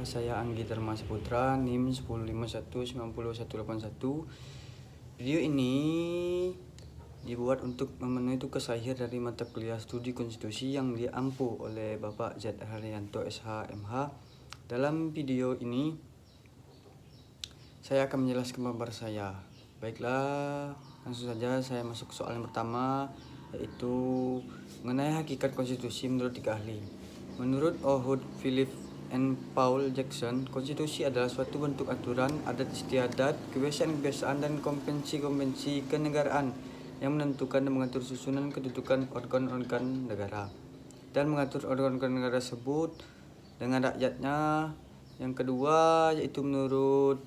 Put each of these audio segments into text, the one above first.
saya Anggi Dharma Saputra, NIM 105190181. Video ini dibuat untuk memenuhi tugas akhir dari mata kuliah studi konstitusi yang diampu oleh Bapak Z. Haryanto SH MH. Dalam video ini saya akan menjelaskan pendapat saya. Baiklah, langsung saja saya masuk soal yang pertama, yaitu mengenai hakikat konstitusi menurut tiga ahli. Menurut Ohud, Philip and Paul Jackson, konstitusi adalah suatu bentuk aturan, adat istiadat, kebiasaan-kebiasaan, dan konvensi-konvensi kenegaraan yang menentukan dan mengatur susunan kedudukan organ-organ negara dan mengatur organ-organ negara tersebut dengan rakyatnya. Yang kedua yaitu menurut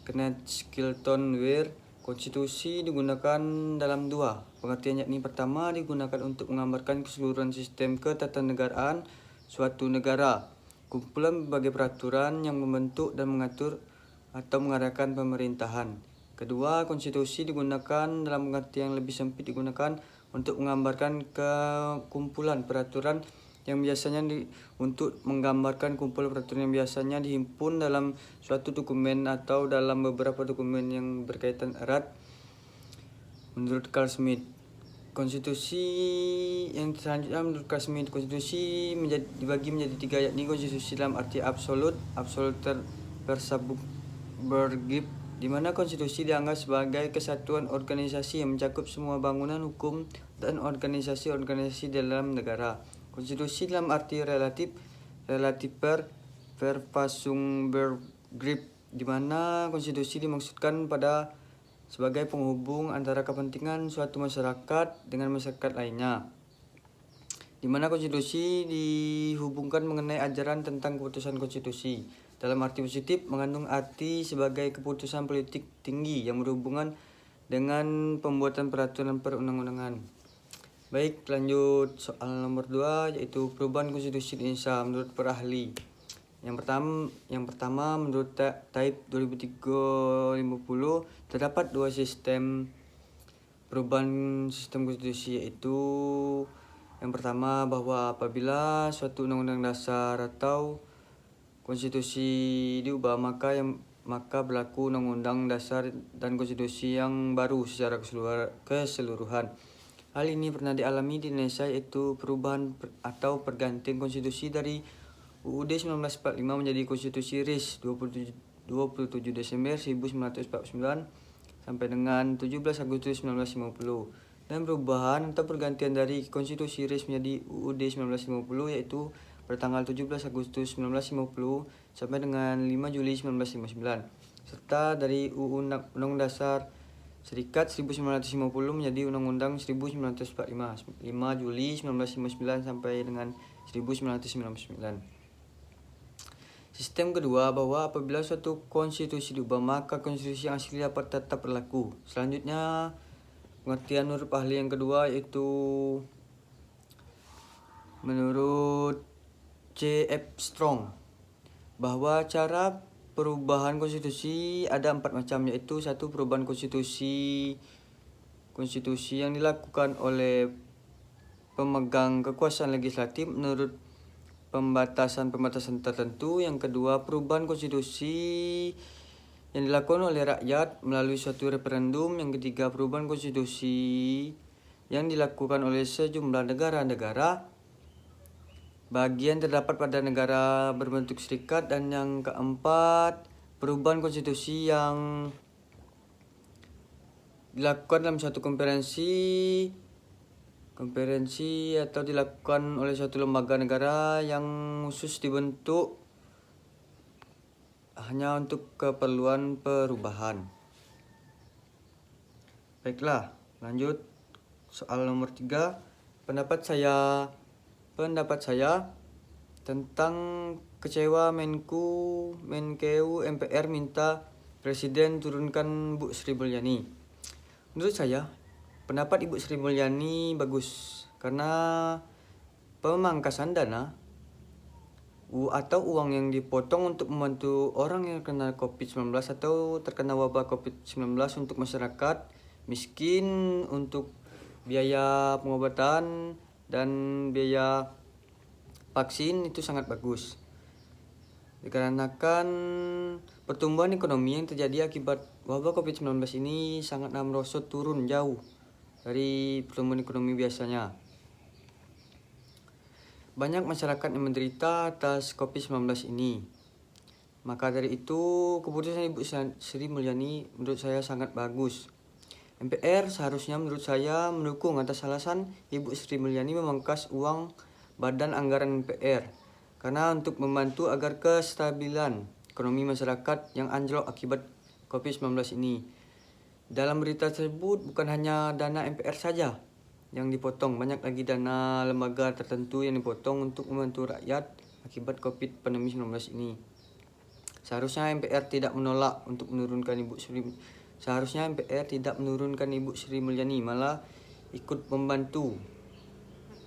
Kenneth Skilton Weir, konstitusi digunakan dalam dua pengertian, yakni pertama digunakan untuk menggambarkan keseluruhan sistem ketatanegaraan suatu negara, kumpulan berbagai peraturan yang membentuk dan mengatur atau mengarahkan pemerintahan. Kedua, konstitusi digunakan dalam pengertian yang lebih sempit, digunakan untuk menggambarkan kumpulan peraturan yang biasanya untuk menggambarkan kumpulan peraturan yang biasanya dihimpun dalam suatu dokumen atau dalam beberapa dokumen yang berkaitan erat. Menurut Carl Schmitt, konstitusi yang selanjutnya menurut Carl Schmitt, konstitusi dibagi menjadi tiga, yakni konstitusi dalam arti absolut Versailles, di mana konstitusi dianggap sebagai kesatuan organisasi yang mencakup semua bangunan hukum dan organisasi-organisasi dalam negara. Konstitusi dalam arti relatif Verfassungsbegriff, di mana konstitusi dimaksudkan pada sebagai penghubung antara kepentingan suatu masyarakat dengan masyarakat lainnya, di mana konstitusi dihubungkan mengenai ajaran tentang keputusan konstitusi. Dalam arti positif, mengandung arti sebagai keputusan politik tinggi yang berhubungan dengan pembuatan peraturan perundang-undangan. Baik, lanjut soal nomor 2, yaitu perubahan konstitusi Indonesia menurut para ahli. Yang pertama menurut Taib 2350 terdapat dua sistem perubahan sistem konstitusi, yaitu yang pertama bahwa apabila suatu undang-undang dasar atau konstitusi diubah maka berlaku undang-undang dasar dan konstitusi yang baru secara keseluruhan. Hal ini pernah dialami di Indonesia, yaitu perubahan atau pergantian konstitusi dari UUD 1945 menjadi Konstitusi RIS 27 Desember 1949 sampai dengan 17 Agustus 1950, dan perubahan atau pergantian dari Konstitusi RIS menjadi UUD 1950 yaitu pada tanggal 17 Agustus 1950 sampai dengan 5 Juli 1959, serta dari Undang-Undang Dasar Serikat 1950 menjadi Undang-Undang 1945 5 Juli 1959 sampai dengan 1999. Sistem kedua bahwa apabila suatu konstitusi diubah maka konstitusi yang asli dapat tetap berlaku. Selanjutnya pengertian menurut ahli yang kedua, yaitu menurut C.F. Strong, bahwa cara perubahan konstitusi ada 4 macam, yaitu satu, perubahan konstitusi yang dilakukan oleh pemegang kekuasaan legislatif menurut pembatasan tertentu. Yang kedua, perubahan konstitusi yang dilakukan oleh rakyat melalui suatu referendum. Yang ketiga, perubahan konstitusi yang dilakukan oleh sejumlah negara-negara bagian terdapat pada negara berbentuk serikat. Dan yang keempat, perubahan konstitusi yang dilakukan dalam suatu konferensi atau dilakukan oleh suatu lembaga negara yang khusus dibentuk hanya untuk keperluan perubahan. Baiklah, lanjut soal nomor 3. Pendapat saya tentang kecewa Menkeu MPR minta Presiden turunkan Bu Sri Mulyani. Menurut saya, pendapat Ibu Sri Mulyani bagus, karena pemangkasan dana atau uang yang dipotong untuk membantu orang yang terkena COVID-19 atau terkena wabah COVID-19 untuk masyarakat miskin, untuk biaya pengobatan dan biaya vaksin, itu sangat bagus. Dikarenakan pertumbuhan ekonomi yang terjadi akibat wabah COVID-19 ini sangat merosot turun jauh dari pertumbuhan ekonomi biasanya. Banyak masyarakat yang menderita atas COVID-19 ini. Maka dari itu, keputusan Ibu Sri Mulyani menurut saya sangat bagus. MPR seharusnya menurut saya mendukung atas alasan Ibu Sri Mulyani memangkas uang badan anggaran MPR. Karena untuk membantu agar kestabilan ekonomi masyarakat yang anjlok akibat COVID-19 ini. Dalam berita tersebut bukan hanya dana MPR saja yang dipotong, banyak lagi dana lembaga tertentu yang dipotong untuk membantu rakyat akibat COVID-19 ini. Seharusnya MPR tidak menolak untuk menurunkan Ibu Sri Mulyani, malah ikut membantu.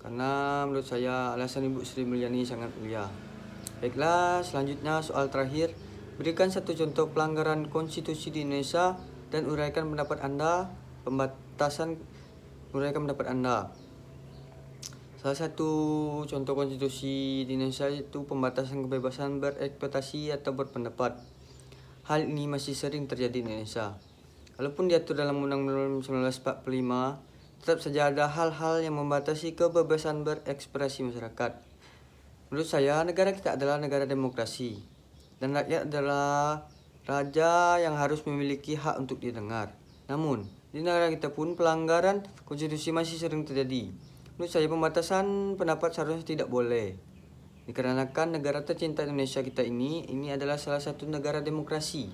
Karena menurut saya alasan Ibu Sri Mulyani sangat mulia. Baiklah, selanjutnya soal terakhir. Berikan satu contoh pelanggaran konstitusi di Indonesia dan uraikan pendapat Anda. Uraikan pendapat Anda. Salah satu contoh konstitusi di Indonesia itu pembatasan kebebasan berekspresi atau berpendapat. Hal ini masih sering terjadi di Indonesia. Walaupun diatur dalam Undang-Undang 1945, tetap saja ada hal-hal yang membatasi kebebasan berekspresi masyarakat. Menurut saya, negara kita adalah negara demokrasi, dan rakyat adalah raja yang harus memiliki hak untuk didengar. Namun, di negara kita pun pelanggaran konstitusi masih sering terjadi. Menurut saya, pembatasan pendapat seharusnya tidak boleh. Dikarenakan negara tercinta Indonesia kita ini adalah salah satu negara demokrasi.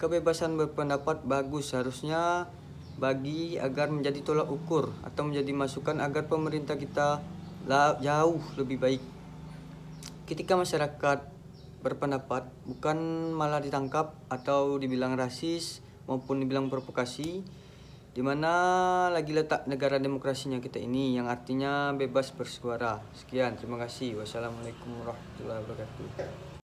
Kebebasan berpendapat bagus, seharusnya bagi agar menjadi tolak ukur atau menjadi masukan agar pemerintah kita jauh lebih baik. Ketika masyarakat berpendapat bukan malah ditangkap atau dibilang rasis maupun dibilang provokasi, di mana lagi letak negara demokrasinya kita ini yang artinya bebas bersuara. Sekian, terima kasih. Wassalamualaikum warahmatullahi wabarakatuh.